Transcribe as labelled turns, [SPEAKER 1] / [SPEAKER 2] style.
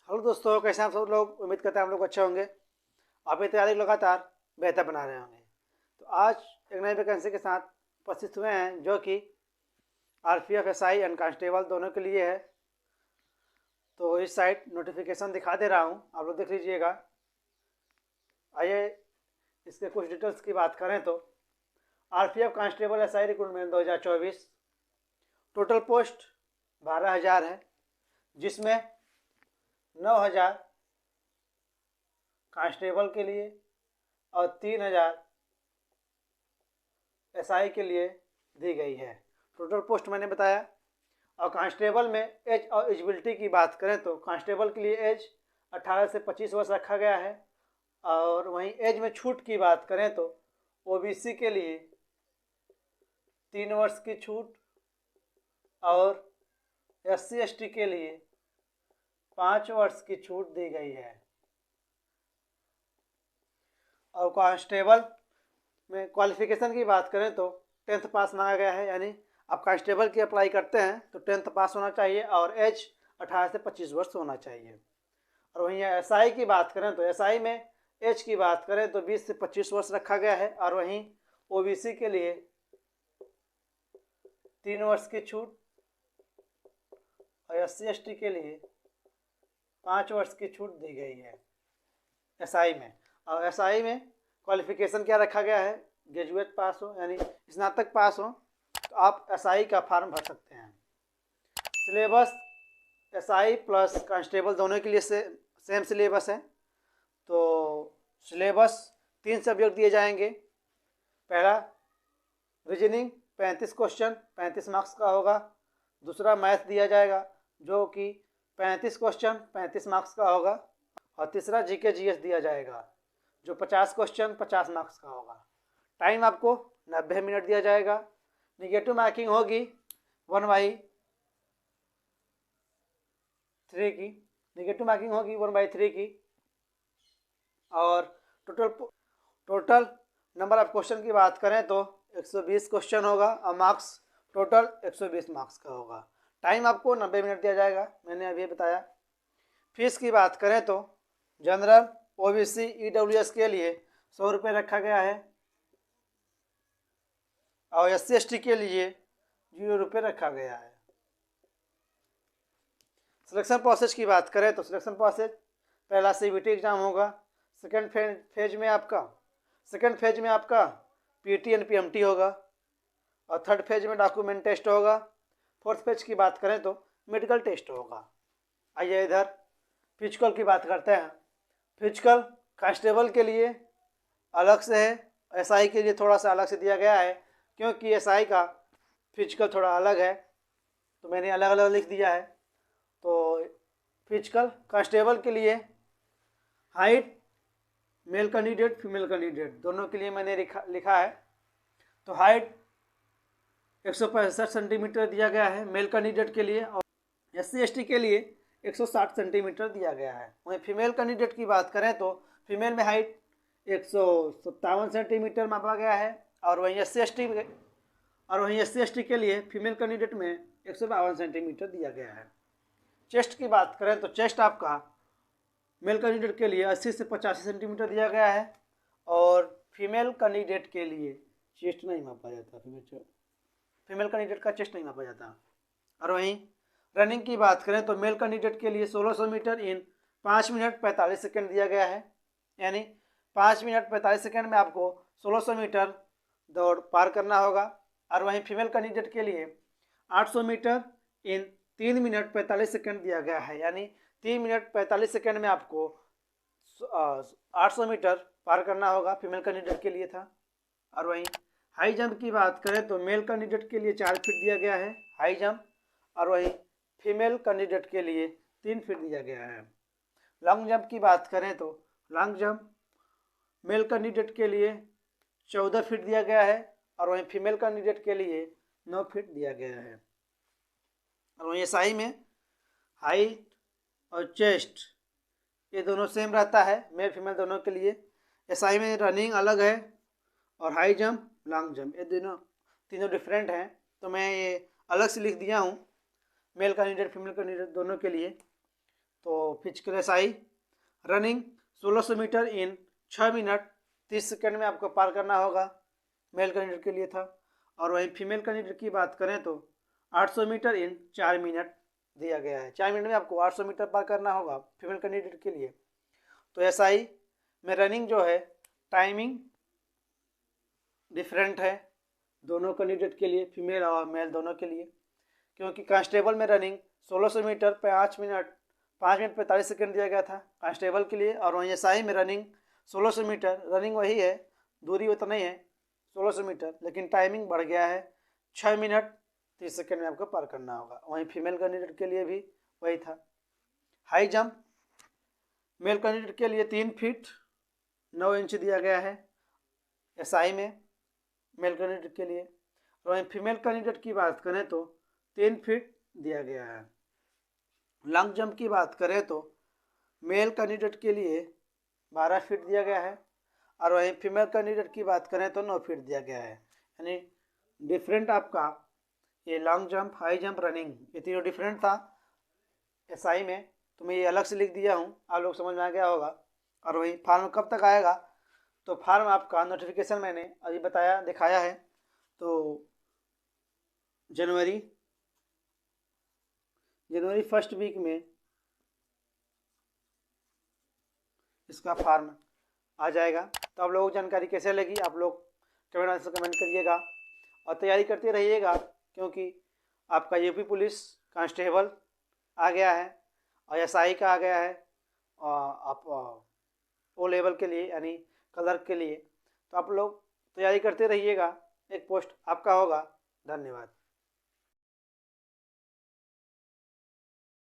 [SPEAKER 1] Hello दोस्तों, कैसे हैं आप सब लोग। उम्मीद करते हैं आप लोग अच्छे होंगे। आप ये तैयारी लगातार बेहतर बना रहे होंगे। तो आज एक नई वैकेंसी के साथ उपस्थित हुए हैं जो कि आरपीएफ, एसआई एंड कांस्टेबल दोनों के लिए है। तो इस साइट नोटिफिकेशन दिखा दे रहा हूँ, आप लोग देख लीजिएगा। आइए इसके कुछ डिटेल्स की बात करें तो RPF constable SI recruitment 2024 total post 12,000 है, जिसमें 9,000 कांस्टेबल के लिए और 3,000 एसआई के लिए दी गई है। टोटल पोस्ट मैंने बताया। और कांस्टेबल में एज और एजिबिलिटी की बात करें तो कांस्टेबल के लिए एज 18 से 25 वर्ष रखा गया है। और वहीं एज में छूट की बात करें तो ओबीसी के लिए 3 वर्ष की छूट और एससी एसटी के लिए 5 वर्ष की छूट दी गई है। और कांस्टेबल में क्वालिफिकेशन की बात करें तो 10th पास मांगा गया है, यानी आप कांस्टेबल की अप्लाई करते हैं तो 10th पास होना चाहिए और एज 18 से 25 वर्ष होना चाहिए। और वहीं एसआई की बात करें तो एसआई में एज की बात करें तो 20 से 25 वर्ष रखा गया है। और वहीं ओबीसी के लिए 3 वर्ष की छूट और एससी एसटी के लिए 5 वर्ष की छूट दी गई है एसआई में। और एसआई में क्वालिफिकेशन क्या रखा गया है, ग्रेजुएट पास हो यानी स्नातक पास हो तो आप एसआई का फॉर्म भर सकते हैं। सिलेबस एसआई प्लस कांस्टेबल दोनों के लिए सेम सिलेबस है। तो सिलेबस 3 सब्जेक्ट दिए जाएंगे। पहला रीजनिंग 35 क्वेश्चन 35 मार्क्स का होगा। दूसरा मैथ दिया जाएगा जो कि 35 क्वेश्चन 35 मार्क्स का होगा। और तीसरा जीके जीएस दिया जाएगा जो 50 क्वेश्चन 50 मार्क्स का होगा। टाइम आपको 90 मिनट दिया जाएगा। निगेटिव मार्किंग होगी 1/3 की, निगेटिव मार्किंग होगी 1/3 की। और टोटल नंबर ऑफ क्वेश्चन की बात करें तो 120 क्वेश्चन होगा और मार्क्स टोटल 120 मार्क्स का होगा। टाइम आपको 90 मिनट दिया जाएगा, मैंने अभी बताया। फीस की बात करें तो जनरल ओबीसी ईडब्ल्यूएस के लिए 100 रुपये रखा गया है और एससी एसटी के लिए 0 रुपये रखा गया है। सिलेक्शन प्रोसेस की बात करें तो सिलेक्शन प्रोसेस पहला सीबीटी एग्जाम होगा। सेकेंड फेज में आपका पीटी एंड पीएमटी होगा। और थर्ड फेज में डॉक्यूमेंट टेस्ट होगा। फोर्थ फेज की बात करें तो मेडिकल टेस्ट होगा। आइए इधर फिजिकल की बात करते हैं। फिजिकल कांस्टेबल के लिए अलग से है, एसआई के लिए थोड़ा सा अलग से दिया गया है क्योंकि एसआई का फिजिकल थोड़ा अलग है तो मैंने अलग अलग लिख दिया है। तो फिजिकल कांस्टेबल के लिए height male candidate female candidate दोनों के लिए मैंने लिखा है। तो हाइट 165 सेंटीमीटर दिया गया है मेल कैंडिडेट के लिए और एससी एसटी के लिए 160 सेंटीमीटर दिया गया है। वहीं फीमेल कैंडिडेट की बात करें तो फीमेल में हाइट 157 सेंटीमीटर मापा गया है। और वहीं एससी एसटी के लिए फीमेल कैंडिडेट में 152 सेंटीमीटर दिया गया है। चेस्ट की बात करें तो चेस्ट आपका मेल कैंडिडेट के लिए 80 से 85 सेंटीमीटर दिया गया है और फीमेल कैंडिडेट के लिए चेस्ट नहीं मापा जाता, फीमेल कैंडिडेट का चेस्ट नहीं मापा जाता। और वहीं रनिंग की बात करें तो मेल कैंडिडेट के लिए 1600 मीटर इन 5 मिनट 45 सेकेंड दिया गया है, यानी 5 मिनट 45 सेकेंड में आपको 1600 मीटर दौड़ पार करना होगा। और वहीं फीमेल कैंडिडेट के लिए 800 मीटर इन 3 मिनट 45 सेकेंड दिया गया है, यानी 3 मिनट 45 सेकेंड में आपको 800 मीटर पार करना होगा, फीमेल कैंडिडेट के लिए था। और वहीं हाई जंप की बात करें तो मेल कैंडिडेट के लिए 4 फीट दिया गया है हाई जंप और वहीं फीमेल कैंडिडेट के लिए 3 फीट दिया गया है। लॉन्ग जंप की बात करें तो लॉन्ग जंप मेल कैंडिडेट के लिए 14 फीट दिया गया है और वहीं फीमेल कैंडिडेट के लिए 9 फीट दिया गया है। और वहीं एसआई में हाइट और चेस्ट ये दोनों सेम रहता है मेल फीमेल दोनों के लिए। एसआई में रनिंग अलग है और हाई जंप लॉन्ग जंप ये तीनों डिफरेंट हैं, तो मैं ये अलग से लिख दिया हूँ मेल कैंडिडेट फीमेल कैंडिडेट दोनों के लिए। तो फिजिकल एसआई रनिंग 1600 मीटर इन 6 मिनट 30 सेकंड में आपको पार करना होगा, मेल कैंडिडेट के लिए था। और वहीं फीमेल कैंडिडेट की बात करें तो 800 मीटर इन 4 मिनट दिया गया है। 4 मिनट में आपको 800 मीटर पार करना होगा फीमेल कैंडिडेट के लिए। तो एसआई में रनिंग जो है टाइमिंग डिफरेंट है दोनों कैंडिडेट के लिए, फीमेल और मेल दोनों के लिए, क्योंकि कांस्टेबल में रनिंग 1600 मीटर 5 मिनट 45 सेकंड दिया गया था कांस्टेबल के लिए। और वहीं एसआई में रनिंग 1600 मीटर, रनिंग वही है, दूरी उतना ही है 1600 मीटर, लेकिन टाइमिंग बढ़ गया है 6 मिनट 30 सेकंड में आपको पार करना होगा। वहीं फीमेल कैंडिडेट के लिए भी वही था। हाई जंप मेल कैंडिडेट के लिए 3 फीट 9 इंच दिया गया है एसआई में मेल कैंडिडेट के लिए। और वहीं फीमेल कैंडिडेट की बात करें तो 3 फीट दिया गया है। लॉन्ग जंप की बात करें तो मेल कैंडिडेट के लिए 12 फीट दिया गया है और वहीं फीमेल कैंडिडेट की बात करें तो 9 फीट दिया गया है। यानी डिफरेंट आपका ये long jump, high jump, running, ये तीनों डिफरेंट था एसआई में, तो मैं ये अलग से लिख दिया हूँ, आप लोग समझ में आ गया होगा। और वही फार्म कब तक आएगा, तो फार्म आपका नोटिफिकेशन मैंने अभी बताया, दिखाया है, तो जनवरी फर्स्ट वीक में इसका फार्म आ जाएगा। तो आप लोगों को जानकारी कैसे लगी, आप लोग कमेंट बॉक्स में कमेंट करिएगा और तैयारी करते रहिएगा, क्योंकि आपका यूपी पुलिस कांस्टेबल आ गया है और एसआई का आ गया है और आप ओ लेवल के लिए यानी क्लर्क के लिए। तो आप लोग तैयारी करते रहिएगा, एक पोस्ट आपका होगा। धन्यवाद।